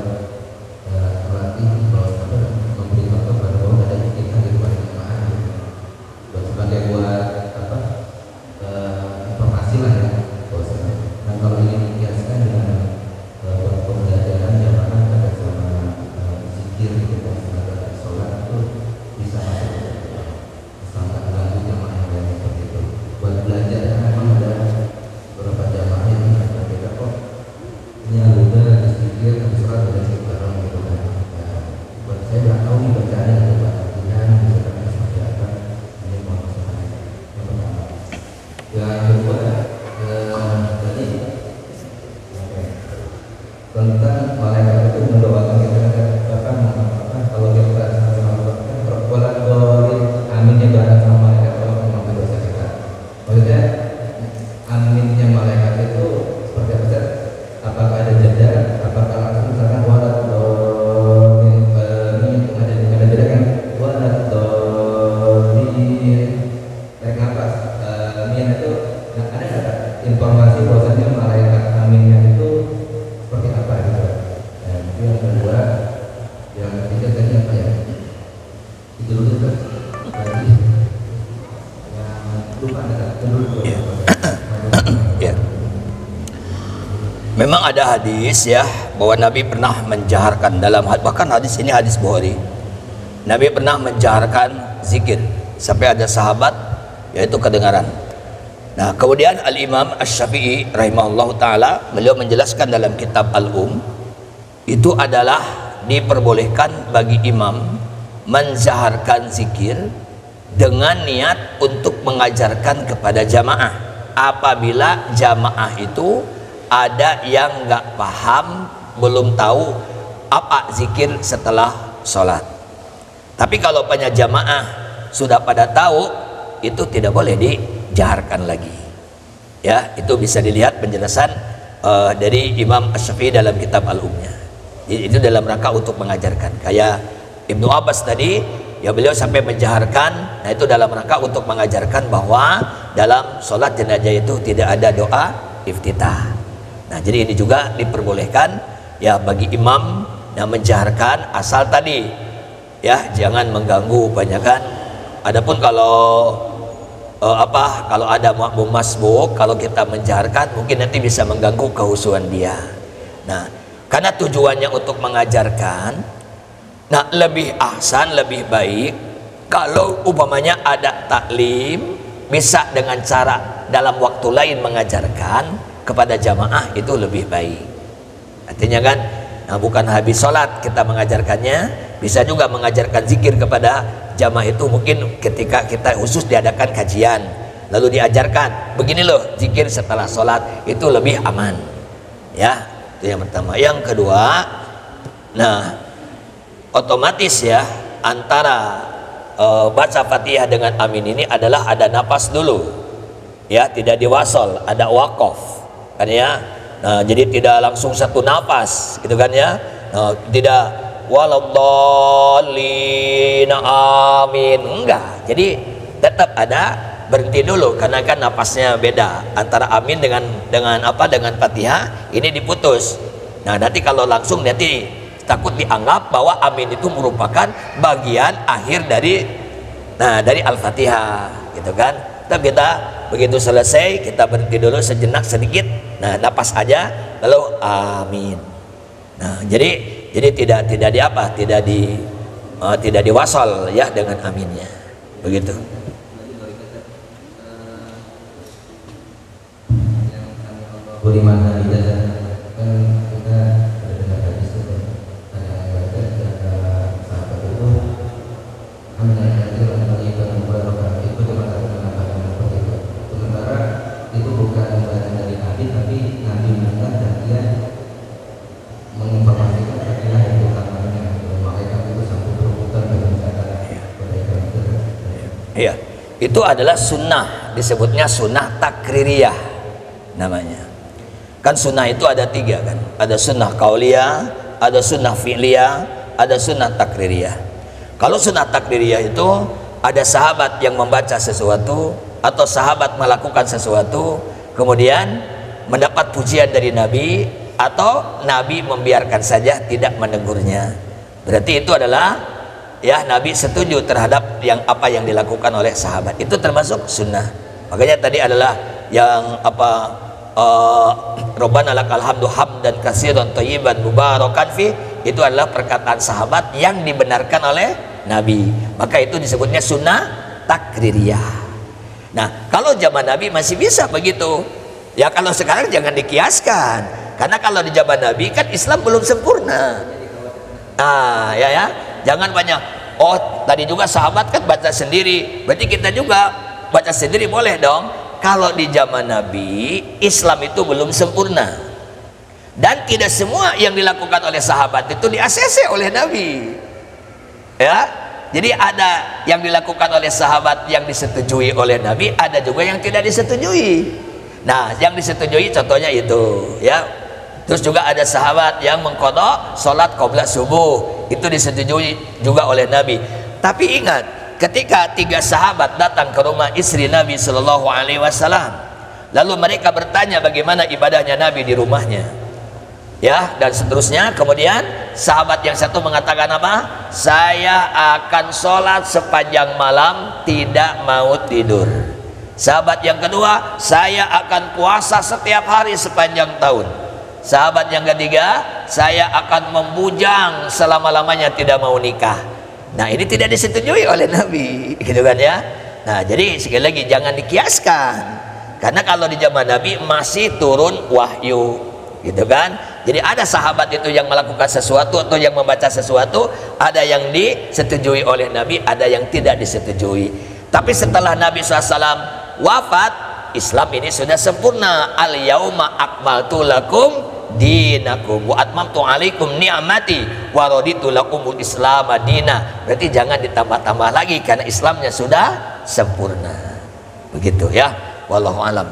melatih bahwa memberi contoh bahwa ada kita di luar jemaah buat sebagai buat informasi lah ya. Nah kalau ini dikiaskan dengan pembelajaran jamaah pada sama zikir kita sebagai sholat itu bisa masuk sampai lanjut jamaah yang lain seperti itu. Buat belajar karena memang ada beberapa jamaah yang berbeda kok. Ini alumni ada zikir, ada sholat, ada zikir bareng gitu kan. Buat saya nggak tahu nih bacaannya ada latihan, misalkan seperti apa. Ini mau masukkan yang pertama. Yang kedua tadi tentang malaikat itu mendoakan kita bahkan kalau kita perbuatan doa aminnya bareng sama malaikat kalau memang dosa kita. Maksudnya aminnya malaikat itu seperti apa? Apakah ada jeda? Apakah langsung misalkan walat doa ini ada jeda kan? Walat doa tarik nafas. Min itu ada nggak informasi bahwasanya malaikat aminnya itu seperti apa gitu. Nah, itu yang kedua. Yang ketiga tadi apa ya? Itu dulu kan. Tadi yang lupa ada dulu. Ya. Memang ada hadis ya bahwa Nabi pernah menjaharkan dalam bahkan hadis ini hadis Bukhari. Nabi pernah menjaharkan zikir sampai ada sahabat yaitu kedengaran. Nah, kemudian Al-Imam Asy-Syafi'i rahimahullah ta'ala beliau menjelaskan dalam kitab Al-Um itu adalah diperbolehkan bagi imam menzaharkan zikir dengan niat untuk mengajarkan kepada jamaah apabila jamaah itu ada yang nggak paham, belum tahu apa zikir setelah sholat. Tapi kalau banyak jamaah sudah pada tahu, itu tidak boleh dijaharkan lagi ya. Itu bisa dilihat penjelasan dari Imam Asy-Syafi'i dalam kitab Al-Umnya. Itu dalam rangka untuk mengajarkan. Kayak Ibnu Abbas tadi ya, beliau sampai menjaharkan. Nah itu dalam rangka untuk mengajarkan bahwa dalam sholat jenazah itu tidak ada doa iftitah. Nah jadi ini juga diperbolehkan ya bagi imam yang menjaharkan, asal tadi ya jangan mengganggu banyakan. Adapun kalau kalau ada makmum masbuk, kalau kita menjaharkan mungkin nanti bisa mengganggu kehusuan dia. Nah, karena tujuannya untuk mengajarkan, nah lebih ahsan, lebih baik kalau umpamanya ada taklim, bisa dengan cara dalam waktu lain mengajarkan kepada jamaah, itu lebih baik. Artinya kan, nah bukan habis sholat kita mengajarkannya, bisa juga mengajarkan zikir kepada jamaah itu, mungkin ketika kita khusus diadakan kajian lalu diajarkan begini loh zikir setelah sholat, itu lebih aman ya. Itu yang pertama. Yang kedua, nah otomatis ya antara baca Fatihah dengan amin ini adalah ada napas dulu ya, tidak diwasol, ada wakof kan ya. Nah, jadi tidak langsung satu napas gitu kan ya. Nah, tidak waladhdallin amin, enggak. Jadi tetap ada berhenti dulu karena kan napasnya beda antara amin dengan Fatihah ini diputus. Nah, nanti kalau langsung nanti takut dianggap bahwa amin itu merupakan bagian akhir dari Al-Fatihah gitu kan. Tapi kita begitu selesai kita berhenti dulu sejenak sedikit, nah napas aja lalu amin. Nah, jadi tidak diwasal ya dengan aminnya begitu. Budiman kan kita dengar hadis itu sahabat itu sementara itu bukan bagian dari Nabi, tapi Nabi minta dan dia menginformasikan Fatihah yang utamanya, makanya itu sampai berebutan berbicara. Iya, itu adalah sunnah, disebutnya sunnah takririyah namanya. Kan sunnah itu ada 3 kan, ada sunnah qauliyah, ada sunnah fi'liyah, ada sunnah takririyah. Kalau sunnah takririyah itu ada sahabat yang membaca sesuatu atau sahabat melakukan sesuatu kemudian mendapat pujian dari Nabi, atau Nabi membiarkan saja tidak menegurnya, berarti itu adalah ya Nabi setuju terhadap apa yang dilakukan oleh sahabat, itu termasuk sunnah. Makanya tadi adalah yang Rabbana lakal hamdu hamdan katsiran thayyiban mubarakan fi, itu adalah perkataan sahabat yang dibenarkan oleh Nabi, maka itu disebutnya sunnah takririyah. Nah, kalau zaman Nabi masih bisa begitu ya, kalau sekarang jangan dikiaskan, karena kalau di zaman Nabi kan Islam belum sempurna. Nah ya jangan banyak tadi juga sahabat kan baca sendiri, berarti kita juga baca sendiri boleh dong. Kalau di zaman Nabi Islam itu belum sempurna, dan tidak semua yang dilakukan oleh sahabat itu di-ACC oleh Nabi ya. Jadi ada yang dilakukan oleh sahabat yang disetujui oleh Nabi, ada juga yang tidak disetujui. Nah, yang disetujui contohnya itu ya. Terus juga ada sahabat yang mengqadha salat qabla subuh, itu disetujui juga oleh Nabi. Tapi ingat, ketika 3 sahabat datang ke rumah istri Nabi Shallallahu Alaihi Wasallam, lalu mereka bertanya bagaimana ibadahnya Nabi di rumahnya, ya, dan seterusnya. Kemudian sahabat yang satu mengatakan apa? Saya akan sholat sepanjang malam, tidak mau tidur. Sahabat yang kedua, saya akan puasa setiap hari sepanjang tahun. Sahabat yang ketiga, saya akan membujang selama-lamanya, tidak mau nikah. Nah, ini tidak disetujui oleh Nabi, gitu kan ya. Nah, jadi sekali lagi jangan dikiaskan, karena kalau di zaman Nabi masih turun wahyu, gitu kan. Jadi ada sahabat itu yang melakukan sesuatu atau yang membaca sesuatu, ada yang disetujui oleh Nabi, ada yang tidak disetujui. Tapi setelah Nabi SAW wafat, Islam ini sudah sempurna. Al yauma akmaltu lakum dinakum wa atmamtu alaikum ni'mati wa raditu lakumul islam madina. Berarti jangan ditambah-tambah lagi, karena Islamnya sudah sempurna. Begitu ya. Wallahu alam.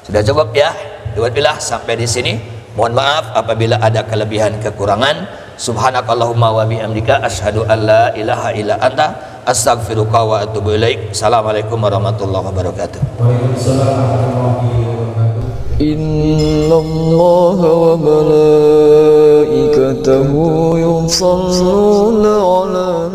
Sudah cukup ya. Alhamdulillah sampai di sini. Mohon maaf apabila ada kelebihan kekurangan. Subhanakallahumma wa bihamdika asyhadu an la ilaha illa anta astaghfiruka wa atubu ilaik. Assalamualaikum warahmatullahi wabarakatuh. Waalaikumsalam warahmatullahi wabarakatuh. Innallaha wa malaikatahu yusholluna 'alan